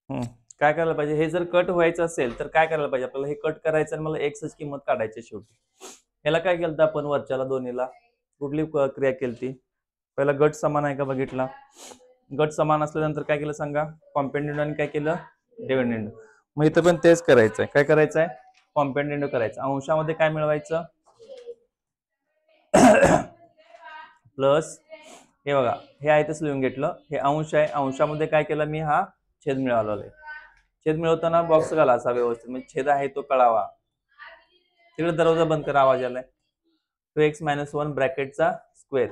काय करायला पाहिजे, हे जर कट व्हायचं असेल तर काय करायला पाहिजे आपल्याला, हे कट करायचं आणि मला एक्सच किंमत काढायची शेवटी. याला काय केलं आपण वरच्याला दोन्हीला कुठली क्रिया केली ती, पहिला गट समान आहे का बघितला, गट समान असल्यानंतर काय केलं सांगा, कॉम्पेंडेंडो आणि काय केलं डिव्हिडेंडो. मग इथं पण तेच करायचंय, काय करायचंय कॉम्पेंडेंडो करायचं. अंशामध्ये काय मिळवायचं प्लस, हे बघा हे आहे तसं लिहून घेतलं, हे अंश आहे, अंशामध्ये काय केलं मी हा छेद मिळवला आहे. छेद मिळवताना बॉक्स घाला असा व्यवस्थित, म्हणजे छेद आहे तो कळावा. तिकडे दरवाजा बंद करा, आवाज आलाय. 2x - 1 ब्रॅकेटचा square.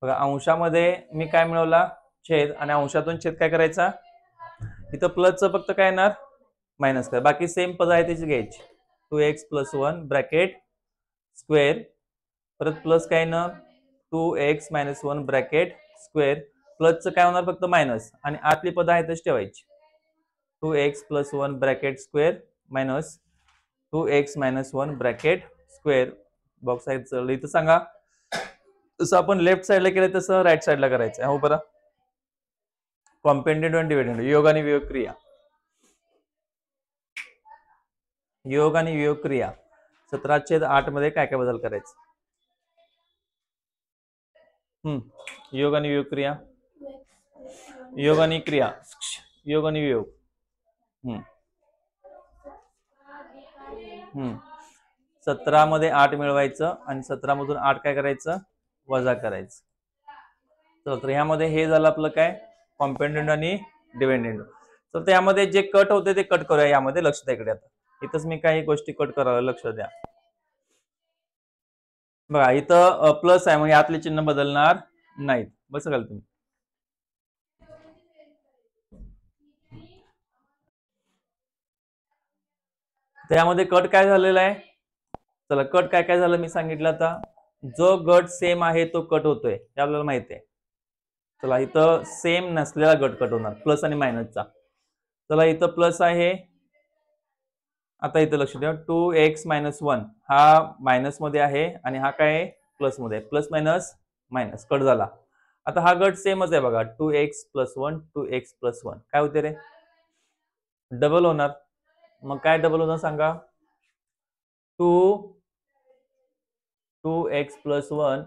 बघा अंशामध्ये मी काय मिळवला छेद, आणि अंशातून छेद काय करायचा, इथं प्लसचं फक्त काय येणार मायनस करा, बाकी सेम पद आहे त्याची घ्यायची. 2x + 1 ब्रॅकेट स्क्वेअर, परत प्लस काय ना 2x - 1 ब्रॅकेट स्क्वेअर, प्लसचं काय होणार फक्त मायनस, आणि आतली पद आहे तशी ठेवायची. 2x + 1 bracket square minus 2x - 1 bracket square. Box आहे चढलं इथं सांगा, तसं आपण लेफ्ट साईडला केलं तसं राईट साईडला करायचं. हो बरं, कॉम्पेंडेंडो आणि डिव्हिडेंडो, योग आणि वियोग क्रिया. योग आणि वियोग क्रिया 17/8 मध्ये काय काय बदल करायचे. योग आणि वियोग क्रिया, योग आणि क्रिया, योग आणि वियोग. 17 मध्ये 8 मिळवायचं आणि 17 मधून 8 काय करायचं वजा करायचं. तर ह्यामध्ये हे झालं आपलं काय कॉम्पेंडेंडो आणि डिव्हिडेंडो. तर त्यामध्ये जे कट होते ते कट करूया, यामध्ये लक्ष द्या इकडे. आता इथंच मी काही गोष्टी कट करायला लक्ष द्या. बघा इथं प्लस आहे, मग यातले चिन्ह बदलणार नाहीत. बस घाल तुम्ही. त्यामध्ये कट काय झालेला आहे, चला कट काय काय झालं मी सांगितलं. आता जो गट सेम आहे तो कट होतोय हे आपल्याला माहिती आहे. चला इथं सेम नसलेला गट कट होणार, प्लस आणि मायनसचा. चला इथं प्लस आहे, आता इथं लक्ष द्या 2x - 1 हा मायनस मध्ये आहे आणि हा काय प्लस मध्ये आहे, प्लस मायनस मायनस कट झाला. आता हा गट सेमच आहे बघा, 2x + 1 2x + 1 काय होते रे डबल होणार. मग काय डबल होणार सांगा, 2x + 1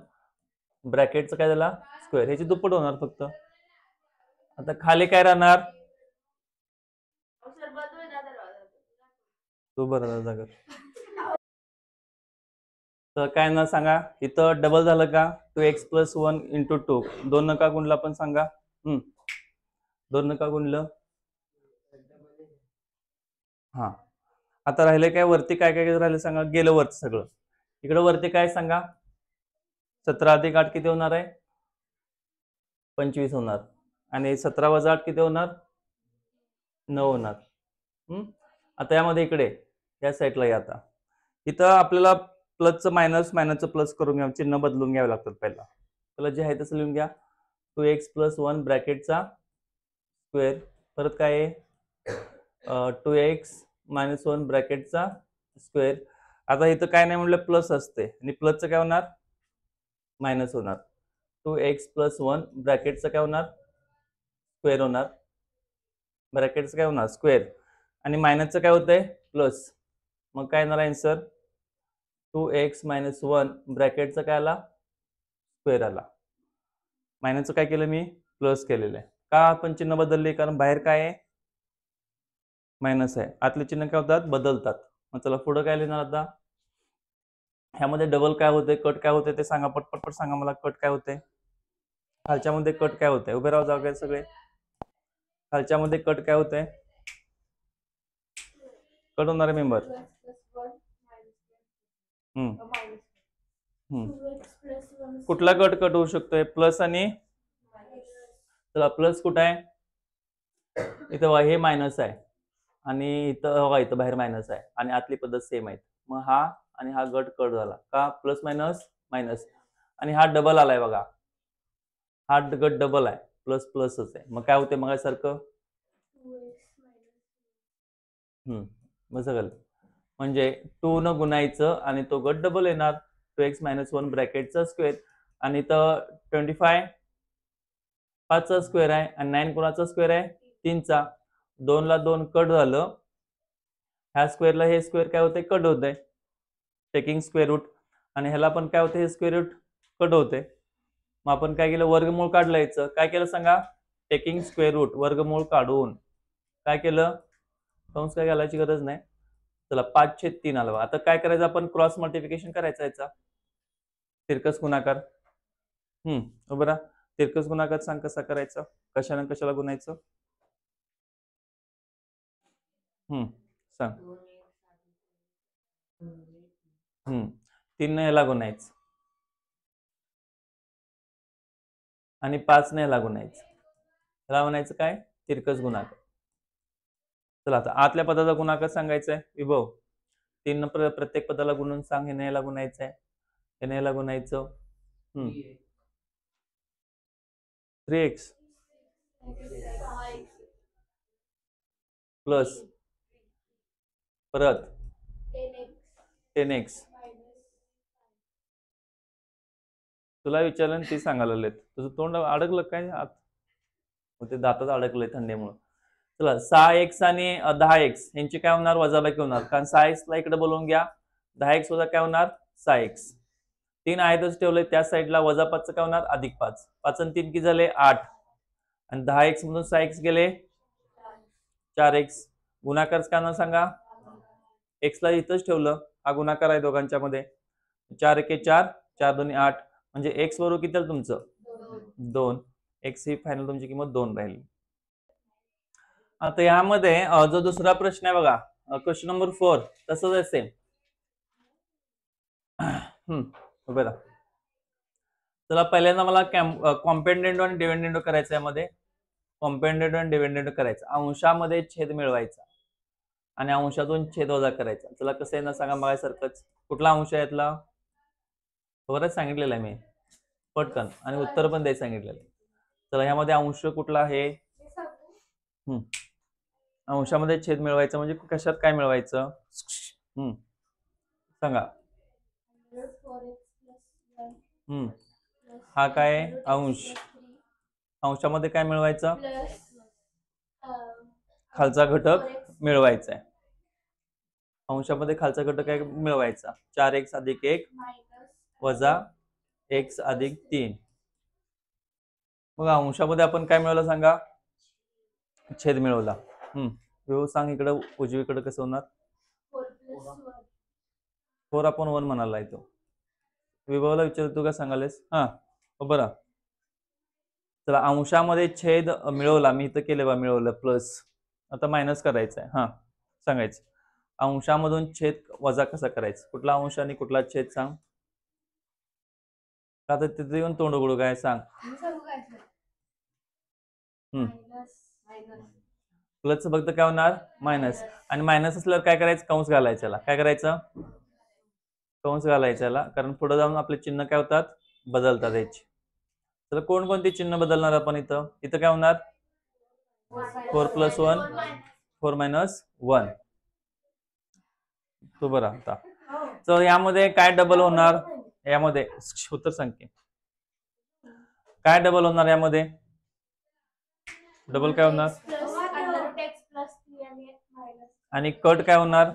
ब्रॅकेटचं काय झाला स्क्वेअर, ह्याची दुप्पट होणार फक्त. आता खाली काय राहणार, तू बरं जागा, तर काय ना सांगा इथं डबल झालं का, 2x + 1 × 2 2 नका गुणला पण सांगा, 2 नका गुणलं. हा आता राहिले काय वरती, काय काय राहिले सांगा, गेलं वरती सगळं. इकडे वरती काय सांगा, 17 + 8 किती होणार आहे 25 होणार, आणि 17 - 8 किती होणार 9 होणार. आता यामध्ये इकडे या साईडला या, आता इथं आपल्याला प्लसचं मायनस मायनसचं प्लस करून घ्या, चिन्ह बदलून घ्यावे लागतात. पहिला त्याला जे आहे तसं लिहून घ्या, 2x + 1 ब्रॅकेटचा स्क्वेअर, परत काय आहे 2x - 1 ब्रॅकेटचा स्क्वेअर. आता इथं काय नाही म्हटलं प्लस असते, आणि प्लसचं काय होणार मायनस होणार. 2x + 1 ब्रॅकेटचं काय होणार स्क्वेअर होणार, ब्रॅकेटचं काय होणार स्क्वेअर, आणि मायनसचं काय होतंय प्लस. मग काय येणार आन्सर 2x - 1 ब्रॅकेटचं काय आला स्क्वेअर आला. मायनसचं काय केलं मी प्लस केलेलं आहे. का आपण चिन्ह बदलले, कारण बाहेर काय आहे मायनस आहे, आतले चिन्ह काय होतात बदलतात. मग चला पुढे काय लिहिणार आता, ह्यामध्ये डबल काय होते कट काय होते ते सांगा, पटपट सांगा मला. कट काय होते खालच्यामध्ये, कट काय होते, उभे राहा जागा सगळे. खालच्यामध्ये कट काय होते, कट होणारे मेंबर. कुठला कट कट होऊ शकतोय प्लस आणि, चला प्लस कुठं आहे इथं, हे मायनस आहे, आणि इथं बाहेर मायनस आहे, आणि आतली पद्धत सेम आहे. मग हा आणि हा गट कट झाला का, प्लस मायनस मायनस, आणि हा डबल आलाय बघा, हा गट डबल आहे, प्लस प्लसच आहे. मग काय होते मग सारखं सगळं, म्हणजे 2 न गुणायचं आणि तो गट डबल येणार, 2x - 1 ब्रॅकेटचा स्क्वेअर, आणि तर 25 5चा स्क्वेअर आहे, आणि 9 कोणाचा स्क्वेअर आहे 3चा. 2 ला 2 कट झालं, ह्या स्क्वेअरला हे स्क्वेअर काय होते कट होते, टेकिंग स्क्वेअर रूट, आणि ह्याला पण काय होते हे स्क्वेअर रूट कट होते. मग आपण काय केलं वर्गमूळ काढलं याचं, काय केलं सांगा, टेकिंग स्क्वेअर रूट वर्गमूळ काढून काय केलं, कंस काय घालायची गरज नाही, चला 5/3 आलं. आता काय करायचं आपण क्रॉस मल्टिप्लिकेशन करायचा याचा, तिरकस गुणाकार. उभं राहा, तिरकस गुणाकार सांग कसा करायचा, कशाने कशाला गुणायचं, सांग. 3 ने याला गुणायचं आणि 5 ने याला गुणायचं, याला म्हणायचं काय तिरकस गुणाकार. चला आता आतल्या पदाचा गुणाकार सांगायचा आहे विभव, 3 प्रत्येक पदाला गुणून सांग, हे याला गुणायचं आहे, हे याला गुणायचं. 3x प्लस परत 10x. तुला विचारलं ती सांगायला लागलेत, तुझं तोंड अडकलं काय आत, ते दातात अडकलंय थंडीमुळे. चला 6x आणि 10x यांची काय होणार वजाबाकी होणार, कारण 6x ला इकडे बोलवून घ्या, 10x वजा काय होणार 6x. 3 आहेतच ठेवले त्या साईडला, वजा 5 काय होणार अधिक 5, 5 आणि 3 किती झाले 8, आणि 10x मधून 6x गेले 4x. गुणाकार काय होणार सांगा, x ला इथंच ठेवलं, हा गुणाकार आहे दोघांच्या मध्ये, 4 1 4, 4 2 8, म्हणजे x बरोबर किती आलं तुमचं 2, x ही फायनल तुमची किंमत 2 राहील. आता यामध्ये जो दुसरा प्रश्न आहे बघा, क्वेश्चन नंबर 4 तसंच आहे सेम. बरं चला पहिल्यांदा मला कॉम्पेंडेंटो आणि डिव्हिडंडो करायचं, यामध्ये कॉम्पेंडेंटो आणि डिव्हिडंडो करायचं, अंशामध्ये छेद मिळवायचा आणि अंशातून छेद वजा करायचा. चला कसं आहे ना सांगा, बघायसारखंच, कुठला अंश आहे यातला, बरोबर सांगितलेलं आहे मी पटकन, आणि उत्तर पण द्यायचं सांगितलेलं. चला ह्यामध्ये अंश कुठला आहे, अंशामध्ये छेद मिळवायचा म्हणजे कशात काय मिळवायचं, सांगा. हा काय अंश, अंशामध्ये काय मिळवायचं, खालचा घटक मिळवायचा आहे, अंशामध्ये खालचा घटक काय मिळवायचा, 4x अधिक 1 वजा x अधिक 3. मग अंशामध्ये आपण काय मिळवलं सांगा, छेद मिळवला. सांग इकडं उजवीकडे कसं होणार, 4 आपण 1 म्हणाला तो, विभवला विचार तू काय सांगालेस. बरं चला अंशामध्ये छेद मिळवला, मी इथं केलं बा मिळवलं प्लस, आता मायनस करायचं आहे. सांगायचं अंशामधून छेद वजा कसा करायचा, कुठला अंश आणि कुठला छेद सांग, आता तिथे येऊन तोंड उघडू काय सांग. प्लस फक्त काय होणार मायनस, आणि मायनस असल्यावर काय करायचं कंस घालायच्याला, काय करायचं कंस घालायच्याला, कारण पुढे जाऊन आपले चिन्ह काय होतात बदलतात याची. तर कोणकोणती चिन्ह बदलणार आपण, इथं इथं काय होणार 4 + 1 4 - 1. तो बरं आता तर यामध्ये काय डबल होणार, यामध्ये उत्तर सांगते काय डबल होणार, यामध्ये डबल काय होणार, आणि कट काय होणार,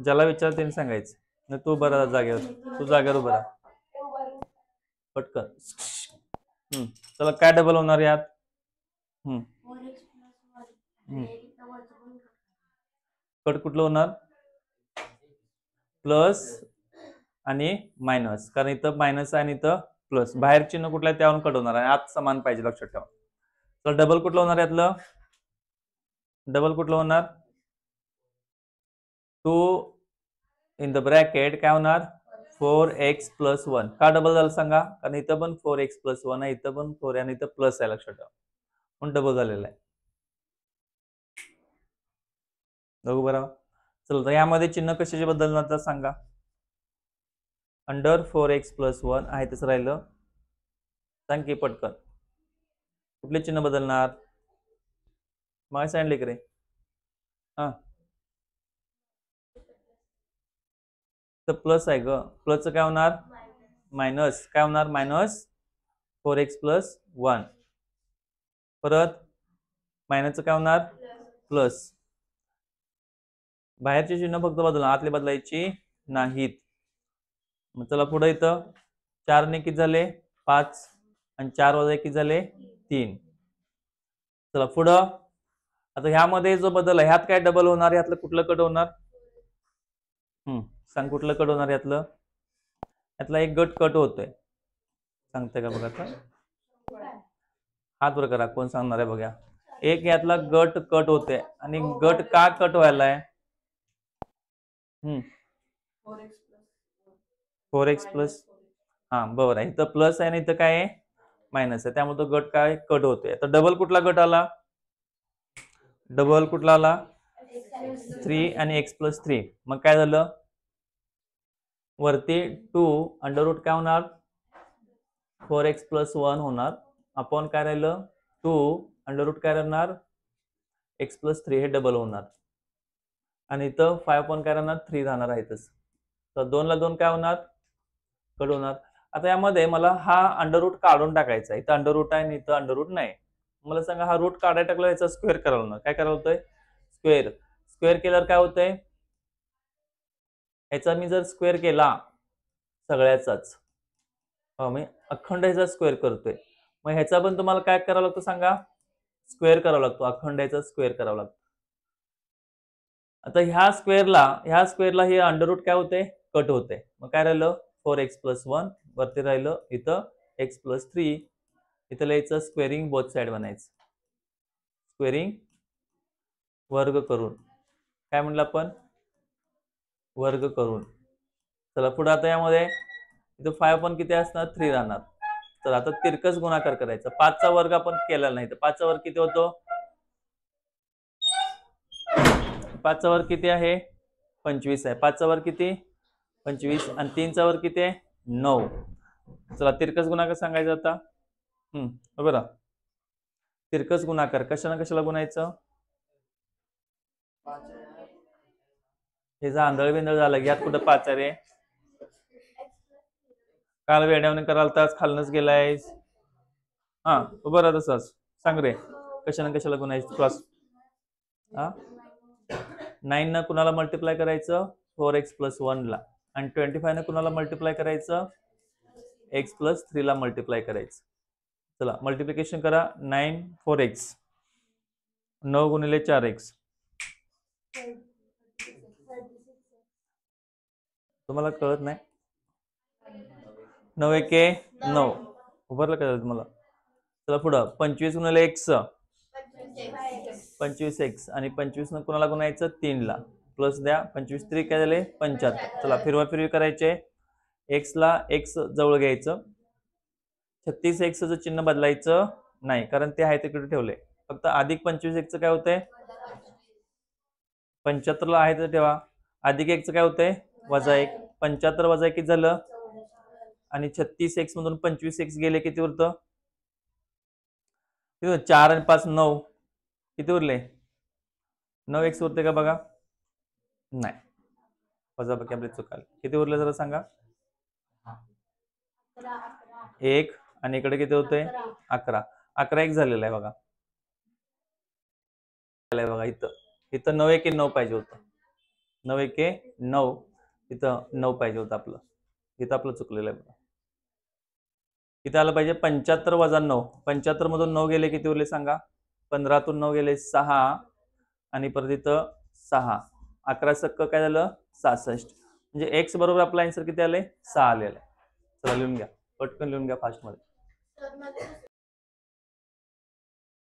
ज्याला विचार त्यांनी सांगायचं ना, तू बरा जागेवर, तू जागेवर बरा पटकन. चला काय डबल होणार यात, कट कुठलं होणार प्लस आणि मायनस, कारण इथं मायनस आहे आणि इथं प्लस, बाहेर चिन्ह कुठलं आहे त्यावरून कट होणार आहे, आत समान पाहिजे लक्षात ठेवा. तर डबल कुठलं होणार यातलं, डबल कुठलं होणार 2 इन द ब्रॅकेट काय होणार 4x + 1. का डबल झालं सांगा, कारण इथं पण 4x + 1 आहे, इथं पण 4 आणि इथं प्लस आहे लक्षात ठेवा, पण डबल झालेलं आहे. बघू बरं चल, तर यामध्ये चिन्ह कशाचे बदलणार तर सांगा, अंडर 4x + 1 आहे तसं राहिलं, सांग की पटकन कुठले चिन्ह बदलणार, मग सांगितले की रे. तर प्लस आहे ग, प्लसचं काय होणार मायनस, काय होणार -4x + 1, परत मायनसचं काय होणार प्लस बाहेरचे चिन्ह फक्त बदला, आतले बदलायची नाहीत. मग चला पुढे इथं 4 ने किती झाले 5 आणि 4 वजा 1 किती झाले 3. चला पुढं आता ह्यामध्ये जो बदल आहे ह्यात काय डबल होणार, ह्यातलं कुठलं कट होणार? सांग कुठलं कट होणार यातलं? यातला एक गट कट होतोय, सांगते का बघा? हात वर करा, कोण सांगणार आहे बघा. एक यातला गट कट होते आणि गट का कट व्हायलाय? 4x प्लस, हा बरोबर आहे. इथं प्लस आहे आणि इथं काय आहे मायनस आहे, त्यामुळे तो गट काय कट होतोय. आता डबल कुठला गट आला? डबल कुठला आला? 3 आणि x प्लस 3. मग काय झालं वरती 2 अंडर रूट काय होणार 4x प्लस 1 होणार, अपॉन काय राहिलं 2 अंडर रूट काय राहणार x प्लस 3, हे डबल होणार. आणि इथं 5 अपॉन काय राहणार 3 राहणार आहेतच. तर 2 ला 2 काय होणार कट होणार. आता यामध्ये मला हा अंडर रूट काढून टाकायचा आहे. इथं अंडर रूट आहे आणि इथं अंडर रूट नाही. मला सांगा हा रूट काढायला टाकला, याचा स्क्वेअर करायला ना काय करायला होतंय स्क्वेअर. स्क्वेअर केल्यावर काय होतंय, याचा मी जर स्क्वेअर केला सगळ्याचाच, मी अखंड ह्याचा स्क्वेअर करतोय, मग ह्याचा पण तुम्हाला काय करावं लागतं सांगा स्क्वेअर करावा लागतो, अखंड ह्याचा स्क्वेअर करावा लागतो. आता ह्या स्क्वेअरला हे अंडर रूट काय होते कट होते. मग काय राहिलं 4x प्लस 1, वरती राहिलं इथं x प्लस 3. इथं लिहायचं स्क्वेअरिंग बोथ साइड बनायचं, स्क्वेअरिंग वर्ग करून, काय म्हणलं आपण वर्ग करून. चला पुढे आता यामध्ये इथं 5 पण किती असणार 3 राहणार. चला आता तिरकस गुणाकार करायचा. 5 चा वर्ग आपण केलेला नाही, तर 5 चा वर्ग किती होतो 5 चा वर्ग किती आहे 25 आहे. 5 चा वर्ग किती 25 आणि 3 चा वर्ग किती आहे 9. चला तिरकस गुणाकार सांगायचा आता. बरोबर, तिरकस गुणाकार कशाला कशाला गुणायचं, हे जा आंधळ बिंदळ झालं, यात कुठं 5 रे, काल वेड्यावने कराल तर खालनच गेलायस. हा बरं तसंच सांग रे, कशाला कशाला गुणायचं क्लास. 9 न कुणाला मल्टिप्लाय करायचं 4x प्लस 1 ला, आणि 25 न कुणाला मल्टिप्लाय करायचं x प्लस 3 ला मल्टिप्लाय करायचं. चला मल्टिप्लिकेशन करा. 9 4x, 9 गुणिले 4x, तुम्हाला कळत नाही 9 1 9, उभारलं का तुम्हाला. चला पुढं 25 गुणिले x 25x, आणि 25 न कुणाला गुणायचं 3 ला, प्लस द्या 25 3 काय झाले 75. चला फिरवा फिरवी करायचे, x ला x जवळ घ्यायचं, 36x चं चिन्ह बदलायचं नाही कारण ते आहे तिकडे ठेवले, फक्त अधिक 25x काय होतंय 75 ला आहे तर ठेवा, अधिक 1 काय होतंय वजा 1, 75 वजा 1 किती झालं, आणि 36x मधून 25x गेले किती उरतं 4 आणि 5 9, किती उरले 9x उरते का बघा, नाही वजाबाकी आपली चुकाल. किती उरले जरा सांगा 1, आणि इकडे किती होते 11, 11 एक झालेला आहे बघा. बघा इथं इथं 9 1 9 पाहिजे होतं, 9 1 9, इथं 9 पाहिजे होतं आपलं, इथं आपलं चुकलेलं आहे बघा. इथं आलं पाहिजे 75 वजा 9, 75 मधून 9 गेले किती उरले सांगा, 15 तून 9 गेले 6, आणि परत इथं 6, 11 सक्क काय झालं 66, म्हणजे x बरोबर आपला आन्सर किती आले 6 आलेला आहे. चला लिहून घ्या, पटकन लिहून घ्या फास्ट मध्ये.